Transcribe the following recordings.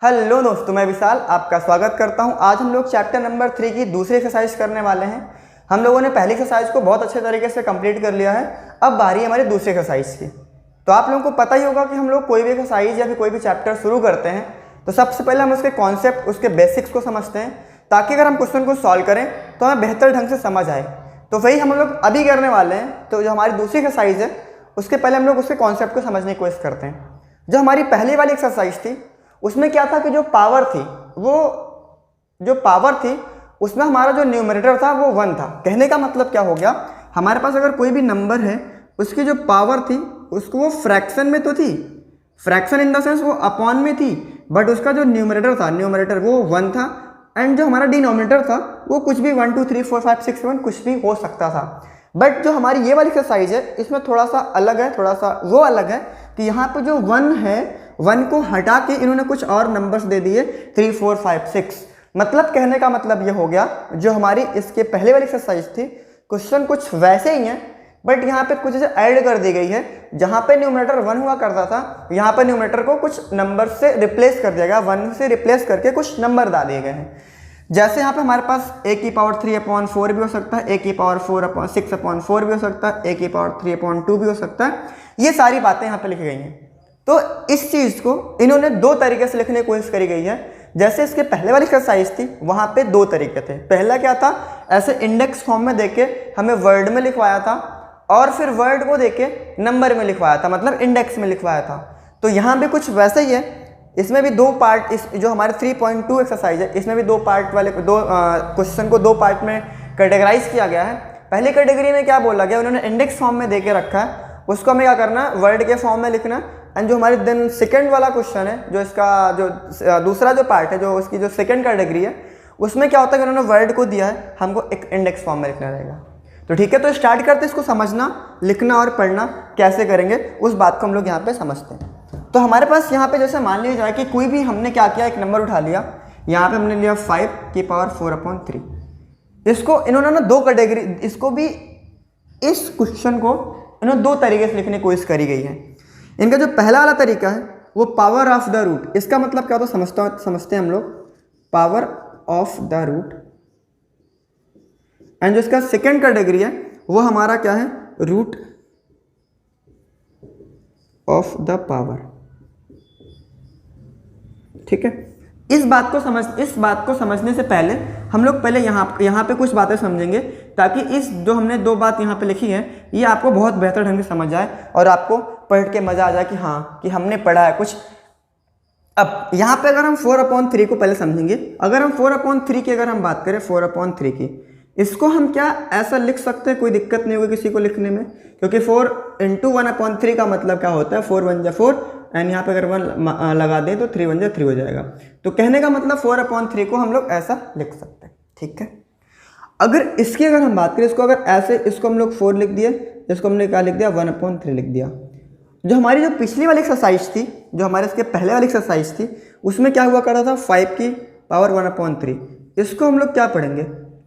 Hello दोस्तों, मैं विशाल आपका स्वागत करता हूं। आज हम लोग चैप्टर नंबर 3 की दूसरी एक्सरसाइज करने वाले हैं। हम लोगों ने पहली एक्सरसाइज को बहुत अच्छे तरीके से कंप्लीट कर लिया है। अब बारी है हमारी दूसरी एक्सरसाइज की। तो आप लोगों को पता ही होगा कि हम लोग कोई भी एक्सरसाइज या फिर कोई भी चैप्टर शुरू करते हैं तो सबसे पहले हम उसके कॉन्सेप्ट, उसके बेसिक्स को समझते हैं, ताकि अगर हम क्वेश्चन को सॉल्व करें तो हमें बेहतर ढंग से समझ आए। तो वही हम लोग अभी करने वाले हैं। तो जो हमारी दूसरी एक्सरसाइज है उसके पहले हम लोग उसके कॉन्सेप्ट को समझने की कोशिश करते हैं। जो हमारी पहली वाली एक्सरसाइज थी उसमें क्या था कि जो पावर थी उसमें हमारा जो न्यूमरेटर था वो 1 था। कहने का मतलब क्या हो गया, हमारे पास अगर कोई भी नंबर है उसकी जो पावर थी उसको वो फ्रैक्शन में तो थी, फ्रैक्शन इन द सेंस वो अपॉन में थी, बट उसका जो न्यूमरेटर वो 1 था। एंड जो हमारा डिनोमिनेटर था वो कुछ भी 1 2 3 4 5 6 7 कुछ भी हो सकता था। बट जो हमारी ये वाली एक्सरसाइज है इसमें थोड़ा सा अलग है, थोड़ा सा वो अलग है कि यहाँ पे जो 1 है 1 को हटा के इन्होंने कुछ और नंबर्स दे दिए 3 4 5 6। मतलब कहने का मतलब ये हो गया, जो हमारी इसके पहले वाली एक्सरसाइज थी क्वेश्चन कुछ वैसे ही है, बट यहाँ पे कुछ जैसे ऐड कर दी गई है। जहाँ पे न्यूमरेटर 1 हुआ करता था यहाँ पे न्यूमरेटर को कुछ नंबर से रिप्लेस कर दिया गया, 1 से रिप्लेस करके कुछ नंबर डाल दिए गए हैं। जैसे यहाँ पे हमारे पास a की पावर 3/4 भी हो सकता है, a की पावर 6/4 भी हो सकता है, a की पावर 3/2 भी हो सकता है। ये सारी बातें यहाँ पे लिखी गई हैं। तो इस चीज़ को इन्होंने 2 तरीके से लिखने की कोशिश करी गई है। जैसे इसके पहले वाली एक्सरसाइज थी वहाँ पे 2 तरीके थे। पहला क्या था, ऐसे इंडेक्स फॉर्म में देके हमें वर्ड में लिखवाया था और फिर वर्ड को देके नंबर में लिखवाया था, मतलब इंडेक्स में लिखवाया था। तो यहाँ भी कुछ वैसे ही है। इसमें भी 2 पार्ट, इस जो हमारे 3.2 एक्सरसाइज है इसमें भी 2 पार्ट वाले क्वेश्चन को 2 पार्ट में कैटेगराइज किया गया है। पहली कैटेगरी में क्या बोला गया, उन्होंने इंडेक्स फॉर्म में देके रखा है, उसको हमें क्या करना है वर्ड के फॉर्म में लिखना। एंड जो हमारी देन सेकंड वाला क्वेश्चन है, जो इसका जो दूसरा जो पार्ट है, जो उसकी जो सेकंड कैटेगरी है, उसमें क्या होता है कि उन्होंने वर्ड को दिया है, हमको एक इंडेक्स फॉर्म में लिखना रहेगा। तो ठीक है, तो स्टार्ट करते इसको समझना, लिखना और पढ़ना कैसे करेंगे उस बात को हम लोग यहाँ पे समझते हैं। तो हमारे पास यहाँ पे जैसे मान लिया जाए कि कोई भी हमने क्या किया, एक नंबर उठा लिया, यहाँ पे हमने लिया 5 की पावर 4/3। इसको इन्होंने ना 2 कैटेगरी, इसको भी इस क्वेश्चन को इन्होंने 2 तरीके से लिखने की कोशिश करी गई है। इनका जो पहला वाला तरीका है वो पावर ऑफ द रूट। इसका मतलब क्या होता है समझते हैं हम लोग, power of the root. And जो इसका सेकेंड कैटेगरी है वो हमारा क्या है, रूट ऑफ द पावर। ठीक है, इस बात को समझने से पहले हम लोग पहले यहाँ पे कुछ बातें समझेंगे, ताकि इस जो हमने 2 बात यहाँ पे लिखी है ये आपको बहुत बेहतर ढंग से समझ आए और आपको पढ़ के मज़ा आ जाए कि हाँ कि हमने पढ़ा है कुछ। अब यहाँ पे अगर हम 4/3 को पहले समझेंगे, अगर हम 4/3 की अगर हम बात करें 4/3 की, इसको हम क्या ऐसा लिख सकते हैं, कोई दिक्कत नहीं होगी किसी को लिखने में, क्योंकि 4 × 1/3 का मतलब क्या होता है, 4 × 1 = 4 एंड यहाँ पे अगर 1 लगा दें तो 3 × 1 = 3 हो जाएगा। तो कहने का मतलब 4/3 को हम लोग ऐसा लिख सकते हैं। ठीक है, अगर हम बात करें, इसको अगर ऐसे, इसको हम लोग 4 लिख दिए, इसको हमने क्या लिख दिया 1/3 लिख दिया। जो हमारी जो पिछली वाली एक्सरसाइज थी, जो हमारे इसके पहले वाली एक्सरसाइज थी, उसमें क्या हुआ करता था 5 की पावर 1/3। इसको हम लोग क्या पढ़ेंगे,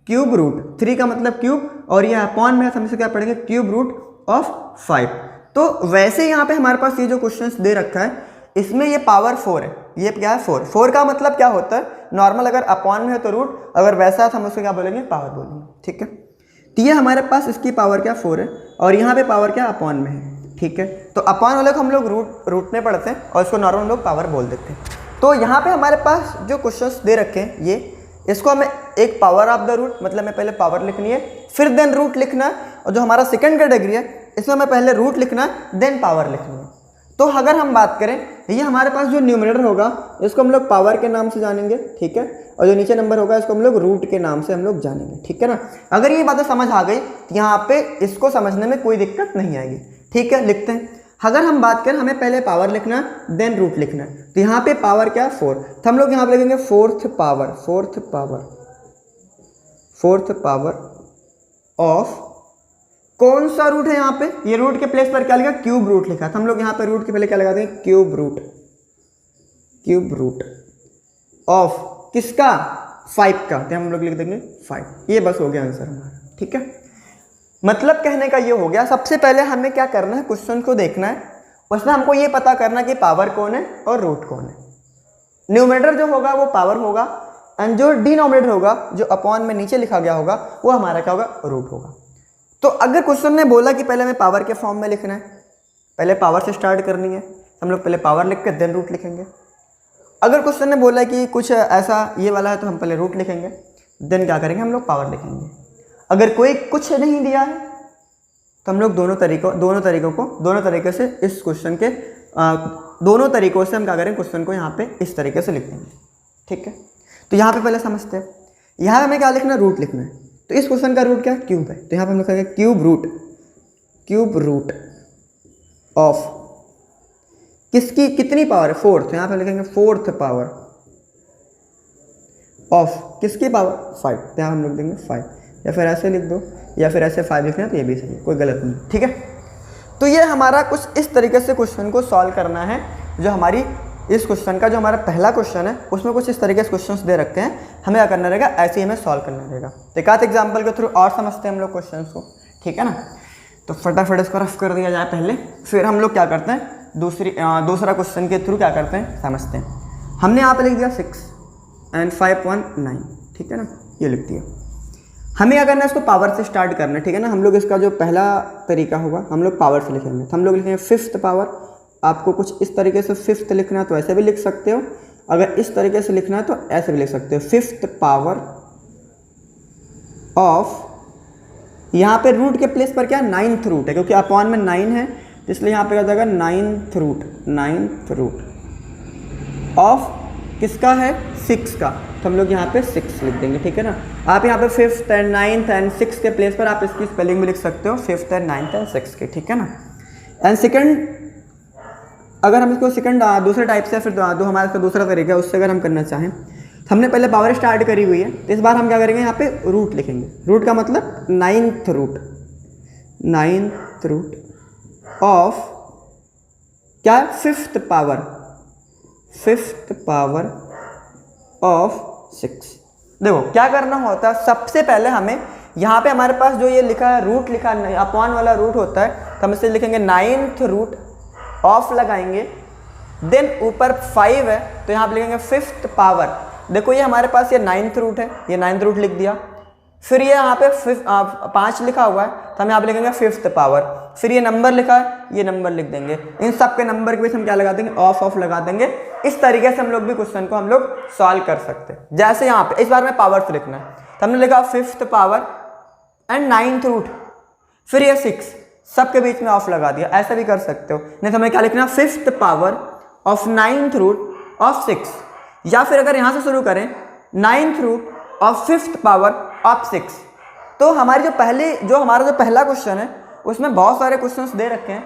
क्यूब रूट। 3 का मतलब क्यूब और ये अपॉन में हम इसे क्या पढ़ेंगे, क्यूब रूट ऑफ 5। तो वैसे यहाँ पे हमारे पास ये जो क्वेश्चंस दे रखा है इसमें ये पावर 4 है, ये क्या है 4। 4 का मतलब क्या होता है, नॉर्मल अगर अपॉन में है तो रूट, अगर वैसा है तो हम उसको क्या बोलेंगे, पावर बोलेंगे। ठीक है, तो ये हमारे पास इसकी पावर क्या 4 है और यहाँ पे पावर क्या अपॉन में है। ठीक है, तो अपॉन वाले को हम लोग रूट में पढ़ते हैं और इसको नॉर्मल लोग पावर बोल देते हैं। तो यहाँ पे हमारे पास जो क्वेश्चंस दे रखे हैं ये, इसको हमें एक पावर ऑफ द रूट, मतलब हमें पहले पावर लिखनी है फिर देन रूट लिखना है, और जो हमारा सेकंड कैटेगरी है इसमें हमें पहले रूट लिखना है देन पावर लिखनी है। तो अगर हम बात करें, ये हमारे पास जो न्यूमरेटर होगा इसको हम लोग पावर के नाम से जानेंगे। ठीक है, और जो नीचे नंबर होगा इसको हम लोग रूट के नाम से हम लोग जानेंगे। ठीक है ना, अगर ये बातें समझ आ गई तो यहाँ पे इसको समझने में कोई दिक्कत नहीं आएगी। ठीक है, लिखते हैं। अगर हम बात करें, हमें पहले पावर लिखना है देन रूट लिखना है, तो यहाँ पे पावर क्या 4, तो हम लोग यहाँ पे लिखेंगे फोर्थ पावर ऑफ, कौन सा रूट है यहाँ पे, ये रूट के प्लेस पर क्या लिखा, क्यूब रूट लिखा, तो हम लोग यहाँ पे रूट के पहले क्या लगा देंगे, क्यूब रूट ऑफ किसका, 5 का, तो हम लोग लिख देंगे 5। ये बस हो गया आंसर हमारा। ठीक है, मतलब कहने का ये हो गया, सबसे पहले हमें क्या करना है, क्वेश्चन को देखना है, उसमें हमको ये पता करना कि पावर कौन है और रूट कौन है। न्यूमरेटर जो होगा वो पावर होगा, एंड जो डिनोमिनेटर होगा, जो अपॉन में नीचे लिखा गया होगा, वो हमारा क्या होगा, रूट होगा। तो अगर क्वेश्चन ने बोला कि पहले हमें पावर के फॉर्म में लिखना है, पहले पावर से स्टार्ट करनी है, हम लोग पहले पावर लिख के देन रूट लिखेंगे। अगर क्वेश्चन ने बोला कि कुछ ऐसा ये वाला है तो हम पहले रूट लिखेंगे, देन क्या करेंगे, हम लोग पावर लिखेंगे। अगर कोई कुछ नहीं दिया है तो हम लोग दोनों तरीके से इस क्वेश्चन के दोनों तरीकों से हम क्या करेंगे, क्वेश्चन को यहाँ पे इस तरीके से लिख देंगे। ठीक है, तो यहाँ पे पहले समझते हैं। यहाँ हमें क्या लिखना है, रूट लिखना है। तो इस क्वेश्चन का रूट क्या है, क्यूब है, तो यहाँ पे हम लिखेंगे क्यूब रूट ऑफ किसकी कितनी पावर है, फोर्थ, यहाँ पे लिखेंगे फोर्थ पावर ऑफ किसकी पावर 5, तो यहाँ हम लिख देंगे 5, या फिर ऐसे लिख दो, या फिर ऐसे 5 लिखना, तो ये भी सही है, कोई गलत नहीं। ठीक है, तो ये हमारा कुछ इस तरीके से क्वेश्चन को सॉल्व करना है। जो हमारी इस क्वेश्चन का जो हमारा पहला क्वेश्चन है उसमें कुछ इस तरीके से क्वेश्चंस दे रखे हैं, हमें क्या करना रहेगा, ऐसे ही हमें सॉल्व करना रहेगा। तो एक आध एग्जाम्पल के थ्रू और समझते हैं हम लोग क्वेश्चन को। ठीक है ना, तो फटाफट इसको रफ कर दिया जाए पहले, फिर हम लोग क्या करते हैं, दूसरा क्वेश्चन के थ्रू क्या करते हैं, समझते हैं। हमने यहाँ पे लिख दिया 6 and 5 1 9, ठीक है ना, ये लिख दिया। हमें क्या करना है, इसको पावर से स्टार्ट करना है। ठीक है ना, हम लोग इसका जो पहला तरीका होगा हम लोग पावर से लिखेंगे, तो हम लोग लिखेंगे 5th पावर। आपको कुछ इस तरीके से 5th लिखना है तो ऐसे भी लिख सकते हो, अगर इस तरीके से लिखना है तो ऐसे भी लिख सकते हो, 5th पावर ऑफ, यहाँ पे रूट के प्लेस पर क्या 9th रूट है, क्योंकि अपॉन में 9 है, इसलिए यहाँ पे क्या हो जाएगा 9th रूट ऑफ किसका है, 6 का, तो हम लोग यहाँ पे 6 लिख देंगे। ठीक है ना, आप यहाँ पे 5th and 9th and 6th के प्लेस पर आप इसकी स्पेलिंग भी लिख सकते हो, 5th and 9th and 6th के। ठीक है ना, एंड सेकंड, अगर हम इसको सेकंड दूसरे टाइप से, फिर जो हमारा इसका दूसरा तरीका है उससे अगर हम करना चाहें, तो हमने पहले पावर स्टार्ट करी हुई है, तो इस बार हम क्या करेंगे, यहाँ पे रूट लिखेंगे। रूट का मतलब 9th रूट ऑफ क्या है, 5th पावर ऑफ 6। देखो क्या करना होता है, सबसे पहले हमें यहाँ पे हमारे पास जो ये लिखा है रूट लिखा है, अपॉन वाला रूट होता है, तो हम इसे लिखेंगे 9th रूट ऑफ लगाएंगे, देन ऊपर 5 है तो यहाँ पे लिखेंगे 5th पावर। देखो ये हमारे पास ये 9th रूट है, ये 9th रूट लिख दिया, फिर ये यहाँ पे 5 लिखा हुआ है तो हम यहाँ पे लिखेंगे 5th पावर, फिर ये नंबर लिखा है, ये नंबर लिख देंगे, इन सब के नंबर के बीच हम क्या लगा देंगे, ऑफ लगा देंगे। इस तरीके से हम लोग भी क्वेश्चन को हम लोग सॉल्व कर सकते हैं। जैसे यहाँ पे इस बार में पावर से लिखना है, तो हमने लिखा 5th power and 9th root, फिर ये 6, सबके बीच में ऑफ लगा दिया, ऐसा भी कर सकते हो। नहीं तो हमें क्या लिखना, 5th power of 9th root of 6, या फिर अगर यहाँ से शुरू करें 9th root of 5th power of 6। तो हमारी जो हमारा जो पहला क्वेश्चन है उसमें बहुत सारे क्वेश्चंस दे रखे हैं,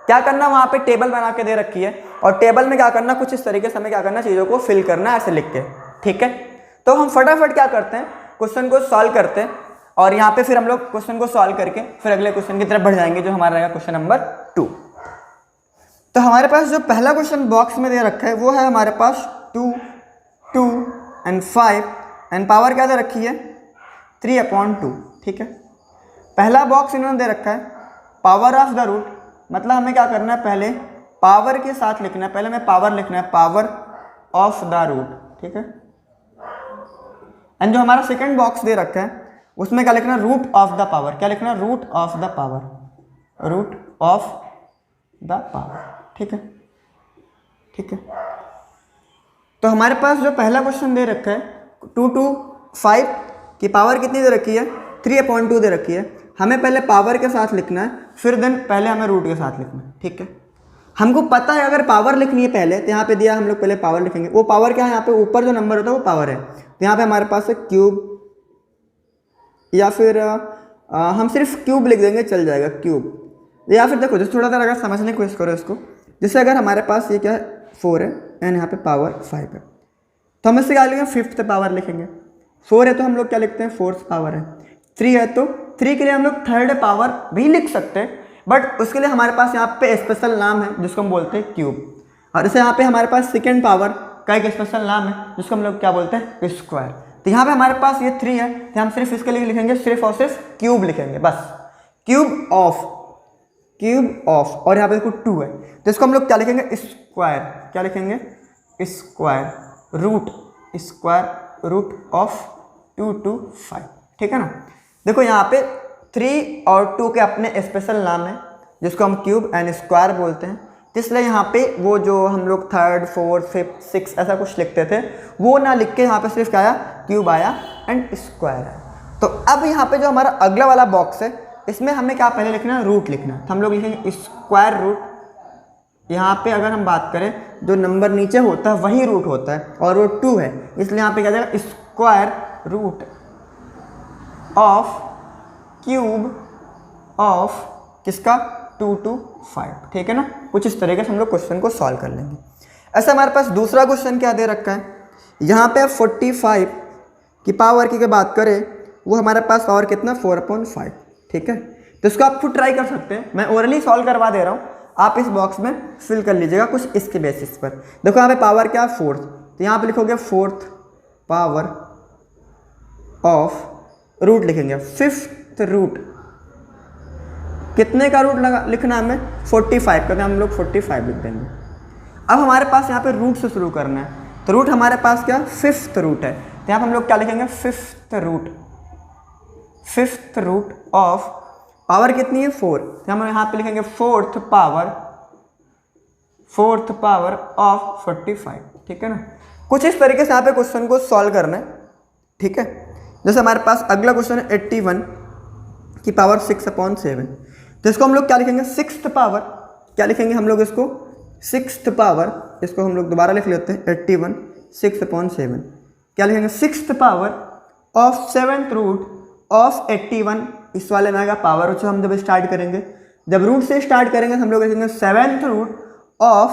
क्या करना, वहाँ पे टेबल बना के दे रखी है, और टेबल में क्या करना, कुछ इस तरीके से हमें क्या करना, चीज़ों को फिल करना है ऐसे लिख के। ठीक है, तो हम फटाफट क्या करते हैं, क्वेश्चन को सॉल्व करते हैं, और यहाँ पे फिर हम लोग क्वेश्चन को सॉल्व करके फिर अगले क्वेश्चन की तरफ बढ़ जाएंगे, जो हमारा रहेगा क्वेश्चन नंबर 2। तो हमारे पास जो पहला क्वेश्चन बॉक्स में दे रखा है वो है हमारे पास 2 and 5 एंड पावर क्या दे रखी है, 3/2। ठीक है, पहला बॉक्स इन्होंने दे रखा है पावर ऑफ द रूट, मतलब हमें क्या करना है, पहले पावर के साथ लिखना है, पहले हमें पावर लिखना है, पावर ऑफ द रूट। ठीक है, एंड जो हमारा सेकंड बॉक्स दे रखा है उसमें क्या लिखना है, रूट ऑफ द पावर, क्या लिखना है, रूट ऑफ द पावर। ठीक है, ठीक है, तो हमारे पास जो पहला क्वेश्चन दे रखा है 2 to 5 की पावर कितनी दे रखी है, 3/2 दे रखी है, हमें पहले पावर के साथ लिखना है, फिर देन पहले हमें रूट के साथ लिखना है। ठीक है, हमको पता है अगर पावर लिखनी है पहले, तो यहाँ पे दिया हम लोग पहले पावर लिखेंगे, वो पावर क्या है, यहाँ पे ऊपर जो नंबर होता है वो पावर है, तो यहाँ पे हमारे पास है क्यूब, या फिर हम सिर्फ क्यूब लिख देंगे चल जाएगा, क्यूब। या फिर देखो जैसे थोड़ा सा अगर समझने की कोशिश करो इसको, जैसे अगर हमारे पास ये क्या है 4 है एंड यहाँ पे पावर 5 है, तो हम इससे क्या लिखेंगे, 5th पावर लिखेंगे। 4 है तो हम लोग क्या लिखते हैं, 4th पावर है। 3 है तो 3 के लिए हम लोग 3rd पावर भी लिख सकते हैं, बट उसके लिए हमारे पास यहाँ पे स्पेशल नाम है जिसको हम बोलते हैं क्यूब। और जैसे यहाँ पे हमारे पास 2nd पावर का एक स्पेशल नाम है जिसको हम लोग क्या बोलते हैं, स्क्वायर। तो यहाँ पे हमारे पास ये 3 है तो हम सिर्फ इसके लिए लिखेंगे, सिर्फ और सिर्फ क्यूब लिखेंगे, बस क्यूब ऑफ, और यहाँ पे देखो 2 है तो इसको हम लोग क्या लिखेंगे, स्क्वायर, क्या लिखेंगे, square. Root square root of 2 to 5, ठीक है ना। देखो यहाँ पे 3 और 2 के अपने स्पेशल नाम है जिसको हम क्यूब एंड स्क्वायर बोलते हैं, इसलिए यहाँ पे वो जो हम लोग 3rd 4th 5th 6th ऐसा कुछ लिखते थे वो ना लिख के यहाँ पे सिर्फ क्या आया, क्यूब आया एंड स्क्वायर आया। तो अब यहाँ पे जो हमारा अगला वाला बॉक्स है इसमें हमें क्या पहले लिखना है, रूट लिखना है। तो हम लोग लिखेंगे स्क्वायर रूट। यहाँ पे अगर हम बात करें जो नंबर नीचे होता है वही रूट होता है और वो 2 है, इसलिए यहाँ पे क्या जाएगा, square root of cube of किसका, 2 to 5, ठीक है ना। कुछ इस तरीके से हम लोग क्वेश्चन को सॉल्व कर लेंगे। ऐसा हमारे पास दूसरा क्वेश्चन क्या दे रखा है, यहाँ पे आप 45 की पावर की बात करें वो हमारे पास पावर कितना, 4/5, ठीक है। तो इसको आप खुद ट्राई कर सकते हैं, मैं ओरली सॉल्व करवा दे रहा हूँ, आप इस बॉक्स में फिल कर लीजिएगा कुछ इसके बेसिस पर। देखो यहाँ पे पावर क्या है, 4th, तो यहाँ पे लिखोगे 4th पावर ऑफ रूट लिखेंगे 5th रूट, कितने का रूट लगा लिखना है हमें, 45 का, तो हम लोग 45 लिख देंगे। अब हमारे पास यहाँ पे रूट से शुरू करना है, तो रूट हमारे पास क्या, 5th रूट है, तो यहाँ पे हम लोग क्या लिखेंगे, 5th रूट ऑफ पावर कितनी है, 4, तो हम यहाँ पे लिखेंगे 4th पावर ऑफ 45, ठीक है ना। कुछ इस तरीके से यहाँ पे क्वेश्चन को सॉल्व करना है, ठीक है। जैसे हमारे पास अगला क्वेश्चन है 81 की पावर 6/7, तो इसको हम लोग क्या लिखेंगे, 6th पावर, क्या लिखेंगे हम लोग इसको, 6th पावर, इसको हम लोग दोबारा लिख लेते हैं 81 6/7, क्या लिखेंगे, 6th power of 7th root of 81, इस वाले में आएगा पावर जो हम जब स्टार्ट करेंगे, जब रूट से स्टार्ट करेंगे तो हम लोग लिखेंगे 7th root of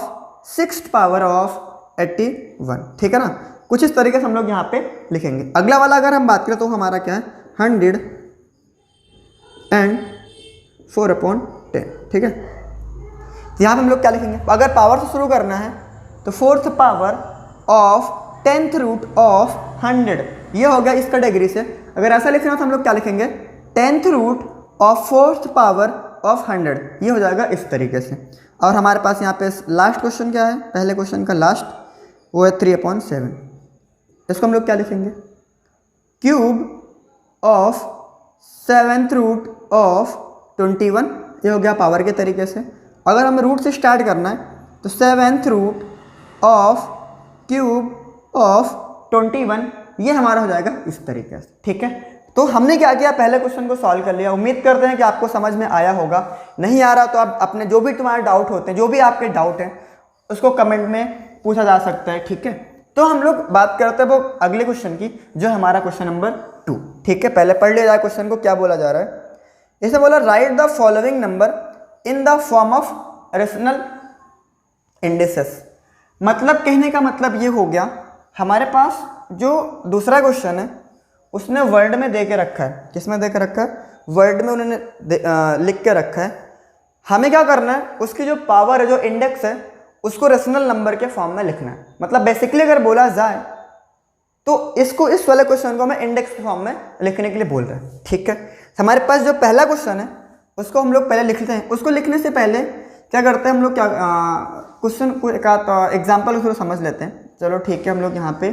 6th power of 81, ठीक है ना। कुछ इस तरीके से हम लोग यहाँ पे लिखेंगे। अगला वाला अगर हम बात करें तो हमारा क्या है, 104/10, ठीक है। यहाँ पे हम लोग क्या लिखेंगे, अगर पावर से शुरू करना है तो 4th power of 10th root of 100, ये हो गया इस कैटेगरी से। अगर ऐसा लिखना हो तो हम लोग क्या लिखेंगे, 10th root of 4th power of 100, ये हो जाएगा इस तरीके से। और हमारे पास यहाँ पे लास्ट क्वेश्चन क्या है, पहले क्वेश्चन का लास्ट, वो है 3/7, इसको हम लोग क्या लिखेंगे, cube of 7th root of 21, ये हो गया पावर के तरीके से। अगर हमें रूट से स्टार्ट करना है तो 7th root of cube of 21, ये हमारा हो जाएगा इस तरीके से, ठीक है। तो हमने क्या किया, पहले क्वेश्चन को सॉल्व कर लिया। उम्मीद करते हैं कि आपको समझ में आया होगा। नहीं आ रहा तो आप अपने जो भी तुम्हारे डाउट होते हैं, जो भी आपके डाउट हैं, उसको कमेंट में पूछा जा सकता है, ठीक है। तो हम लोग बात करते हैं वो अगले क्वेश्चन की, जो हमारा क्वेश्चन नंबर 2, ठीक है। पहले पढ़ लिया जाए क्वेश्चन को, क्या बोला जा रहा है। इसे बोला, right the following number in the form of rational indices. मतलब कहने का मतलब ये हो गया, हमारे पास जो दूसरा क्वेश्चन है उसने वर्ड में दे के रखा है, किसमें दे के रखा है, वर्ड में उन्होंने लिख के रखा है। हमें क्या करना है, उसकी जो पावर है, जो इंडेक्स है, उसको रेशनल नंबर के फॉर्म में लिखना है। मतलब बेसिकली अगर बोला जाए तो इसको, इस वाले क्वेश्चन को हमें इंडेक्स के फॉर्म में लिखने के लिए बोल रहे हैं, ठीक है। हमारे पास जो पहला क्वेश्चन है उसको हम लोग पहले लिखते हैं। उसको लिखने से पहले क्या करते हैं हम लोग, क्या क्वेश्चन का एग्जाम्पल उसको समझ लेते हैं। चलो ठीक है, हम लोग यहाँ पे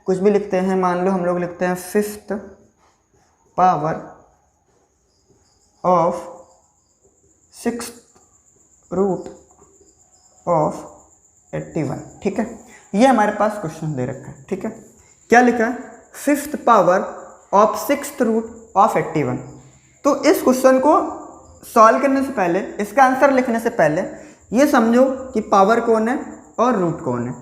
कुछ भी लिखते हैं। मान लो हम लोग लिखते हैं 5th power of 6th root of 81, ठीक है। ये हमारे पास क्वेश्चन दे रखा है, ठीक है। क्या लिखा है, 5th power of 6th root of 81। तो इस क्वेश्चन को सॉल्व करने से पहले, इसका आंसर लिखने से पहले ये समझो कि पावर कौन है और रूट कौन है।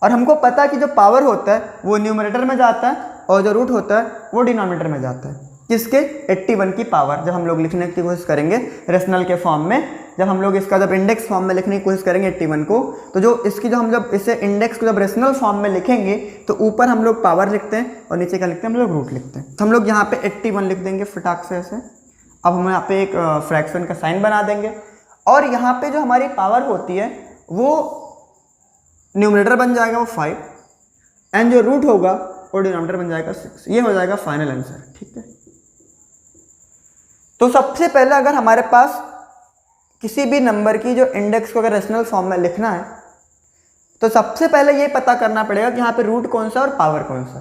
और हमको पता है कि जो पावर होता है वो न्यूमरेटर में जाता है और जो रूट होता है वो डिनोमिनेटर में जाता है। किसके, 81 की पावर जब हम लोग लिखने की कोशिश करेंगे रेशनल के फॉर्म में, जब हम लोग इसका जब इंडेक्स फॉर्म में लिखने की कोशिश करेंगे 81 को, तो जो इसकी जो हम जब इसे इंडेक्स को जब रेशनल फॉर्म में लिखेंगे तो ऊपर हम लोग पावर लिखते हैं और नीचे क्या लिखते हैं, हम लोग रूट लिखते हैं। तो हम लोग यहाँ पे 81 लिख देंगे फटाक से ऐसे। अब हम यहाँ पे एक फ्रैक्शन का साइन बना देंगे और यहाँ पे जो हमारी पावर होती है वो न्यूमरेटर बन जाएगा वो 5 एंड जो रूट होगा वो डिनोमिनेटर बन जाएगा 6। ये हो जाएगा फाइनल आंसर, ठीक है। तो सबसे पहले अगर हमारे पास किसी भी नंबर की जो इंडेक्स को अगर रेशनल फॉर्म में लिखना है तो सबसे पहले ये पता करना पड़ेगा कि यहाँ पे रूट कौन सा और पावर कौन सा।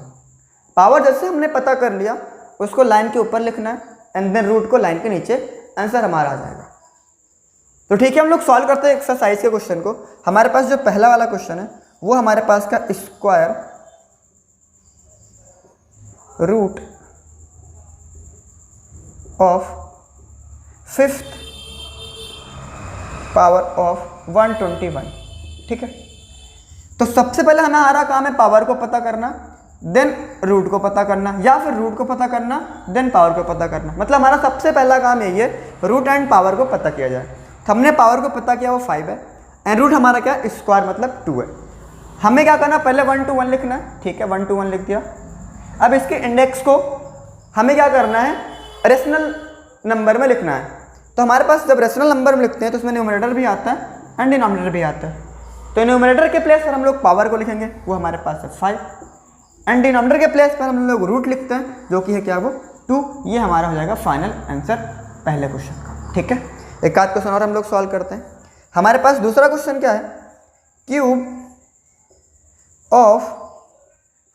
पावर जैसे हमने पता कर लिया, उसको लाइन के ऊपर लिखना है एंड देन रूट को लाइन के नीचे, आंसर हमारा आ जाएगा। तो ठीक है, हम लोग सॉल्व करते हैं एक्सरसाइज के क्वेश्चन को। हमारे पास जो पहला वाला क्वेश्चन है वो हमारे पास का square root of 5th power of 121, ठीक है। तो सबसे पहले हमारा काम है पावर को पता करना, देन रूट को पता करना, या फिर रूट को पता करना देन पावर को पता करना। मतलब हमारा सबसे पहला काम यही है, रूट एंड पावर को पता किया जाए। तो हमने पावर को पता किया, वो 5 है, एंड रूट हमारा क्या है, स्क्वायर मतलब 2 है। हमें क्या करना, पहले 1 to 1 लिखना है, ठीक है, 1 to 1 लिख दिया। अब इसके इंडेक्स को हमें क्या करना है, रेशनल नंबर में लिखना है। तो हमारे पास जब रेशनल नंबर में लिखते हैं तो उसमें न्यूमरेटर भी आता है एंड डिनोमिनेटर भी आता है। तो न्यूमरेटर के प्लेस पर हम लोग पावर को लिखेंगे, वो हमारे पास है 5, एंड डिनोमिनेटर के प्लेस पर हम लोग रूट लिखते हैं, जो कि है क्या, वो 2। ये हमारा हो जाएगा फाइनल आंसर पहले क्वेश्चन का, ठीक है। एक आध क्वेश्चन और हम लोग सॉल्व करते हैं। हमारे पास दूसरा क्वेश्चन क्या है, cube of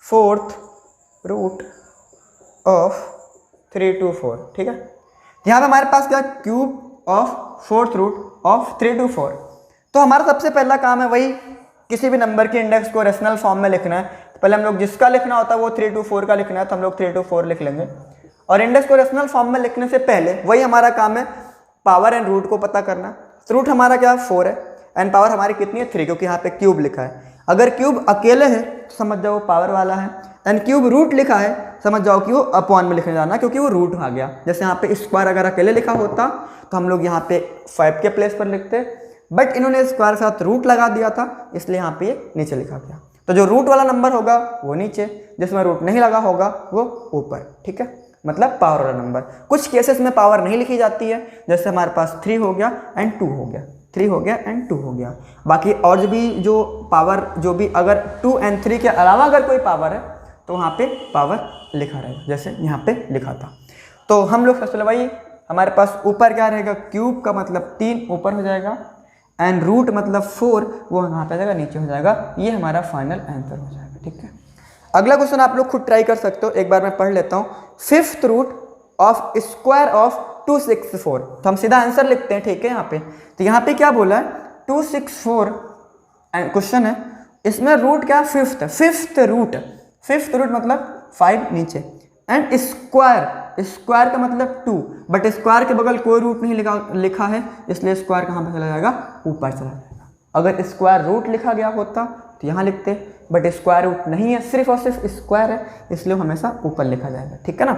4th root of 3 to 4, ठीक है। यहाँ पे हमारे पास क्या, cube of 4th root of 3 to 4। तो हमारा सबसे पहला काम है वही, किसी भी नंबर के इंडेक्स को रेशनल फॉर्म में लिखना है। तो पहले हम लोग जिसका लिखना होता है वो 3 to 4 का लिखना है, तो हम लोग 3 to 4 लिख लेंगे। और इंडेक्स को रेशनल फॉर्म में लिखने से पहले वही हमारा काम है, पावर एंड रूट को पता करना। तो रूट हमारा क्या 4 है एंड पावर हमारी कितनी है 3, क्योंकि यहाँ पे क्यूब लिखा है। अगर क्यूब अकेले है तो समझ जाओ वो पावर वाला है, एंड क्यूब रूट लिखा है समझ जाओ कि वो अपॉन में लिखने जाना, क्योंकि वो रूट आ गया। जैसे यहाँ पे स्क्वायर अगर अकेले लिखा होता तो हम लोग यहाँ पे 5 के प्लेस पर लिखते, बट इन्होंने स्क्वायर के साथ रूट लगा दिया था, इसलिए यहाँ पे ये नीचे लिखा गया। तो जो रूट वाला नंबर होगा वो नीचे, जिसमें रूट नहीं लगा होगा वो ऊपर, ठीक है, मतलब पावर वाला नंबर। कुछ केसेस में पावर नहीं लिखी जाती है, जैसे हमारे पास 3 हो गया एंड 2 हो गया, 3 हो गया एंड 2 हो गया। बाकी और जो पावर जो भी अगर 2 and 3 के अलावा अगर कोई पावर है तो वहाँ पे पावर लिखा रहेगा, जैसे यहाँ पे लिखा था। तो हम लोग सबसे भाई हमारे पास ऊपर क्या रहेगा, क्यूब का मतलब 3 ऊपर हो जाएगा, एंड रूट मतलब 4 वो यहाँ पे जाएगा नीचे हो जाएगा। ये हमारा फाइनल आंसर हो जाएगा, ठीक है। अगला क्वेश्चन आप लोग खुद ट्राई कर सकते हो, एक बार मैं पढ़ लेता हूँ। 5th root of square of 264, तो हम सीधा आंसर लिखते हैं, ठीक है। यहाँ पे तो यहाँ पे क्या बोला है 264 क्वेश्चन है, इसमें रूट क्या 5th, 5th रूट मतलब 5 नीचे, एंड स्क्वायर का मतलब 2, बट स्क्वायर के बगल कोई रूट नहीं लिखा है, इसलिए स्क्वायर कहाँ पे चला जाएगा, ऊपर चला जाएगा। अगर स्क्वायर रूट लिखा गया होता तो यहाँ लिखते, बट स्क्वायर रूट नहीं है, सिर्फ और सिर्फ स्क्वायर है, इसलिए हमेशा ऊपर लिखा जाएगा, ठीक है ना।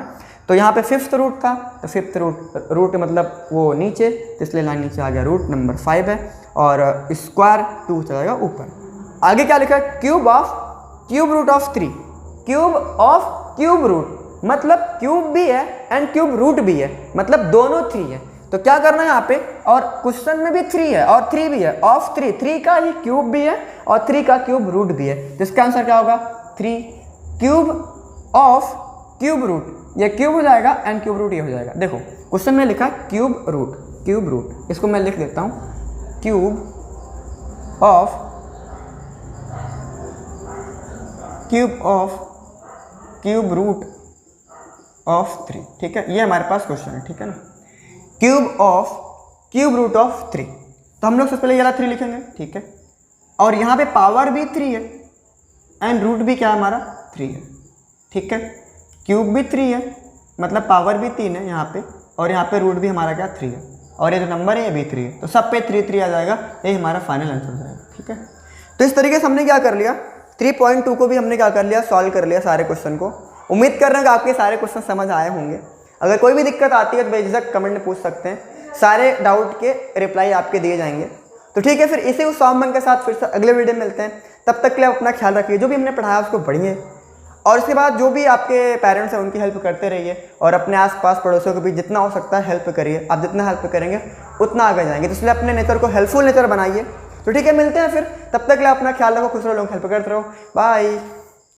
तो यहाँ पे 5th रूट था, तो 5th रूट मतलब वो नीचे, तो इसलिए लाइन नीचे आ गया, रूट नंबर 5 है, और स्क्वायर 2 चला जाएगा ऊपर। आगे क्या लिखा है, cube root of 3, cube root मतलब क्यूब भी है एंड क्यूब रूट भी है, मतलब दोनों 3 है। तो क्या करना है यहाँ पे, और क्वेश्चन में भी 3 है और 3 भी है, ऑफ 3 का ही क्यूब भी है और 3 का क्यूब रूट भी है। तो इसका आंसर क्या होगा 3, क्यूब ऑफ क्यूब रूट, ये क्यूब हो जाएगा एंड क्यूब रूट ये हो जाएगा। देखो क्वेश्चन में लिखा है क्यूब रूट, इसको मैं लिख देता हूँ, cube of cube root of 3, ठीक है। ये हमारे पास क्वेश्चन है, ठीक है ना, क्यूब रूट ऑफ 3। तो हम लोग सबसे पहले ये वाला 3 लिखेंगे, ठीक है, और यहाँ पे पावर भी 3 है एंड रूट भी क्या है हमारा 3 है, ठीक है। क्यूब भी 3 है मतलब पावर भी 3 है यहाँ पे, और यहाँ पे रूट भी हमारा क्या 3 है, और ये जो नंबर है ये भी 3 है, तो सब पे 3 आ जाएगा, ये हमारा फाइनल आंसर हो जाएगा, ठीक है। तो इस तरीके से हमने क्या कर लिया, 3.2 को भी हमने क्या कर लिया, सॉल्व कर लिया सारे क्वेश्चन को। उम्मीद कर रहे हैं कि आपके सारे क्वेश्चन समझ आए होंगे। अगर कोई भी दिक्कत आती है तो बेझिझक कमेंट में पूछ सकते हैं, सारे डाउट के रिप्लाई आपके दिए जाएंगे। तो ठीक है, फिर इसी उस के साथ फिर से अगले वीडियो में मिलते हैं। तब तक के लिए अपना ख्याल रखिए, जो भी हमने पढ़ाया उसको पढ़िए, और इसके बाद जो भी आपके पेरेंट्स हैं उनकी हेल्प करते रहिए, और अपने आसपास पड़ोसियों को भी जितना हो सकता है हेल्प करिए। आप जितना हेल्प करेंगे उतना आगे जाएंगे, तो इसलिए अपने नेचर को हेल्पफुल नेचर बनाइए। तो ठीक है, मिलते हैं फिर, तब तक के लिए अपना ख्याल रखो, खुश रहो, लोग हेल्प करते रहो, बाय।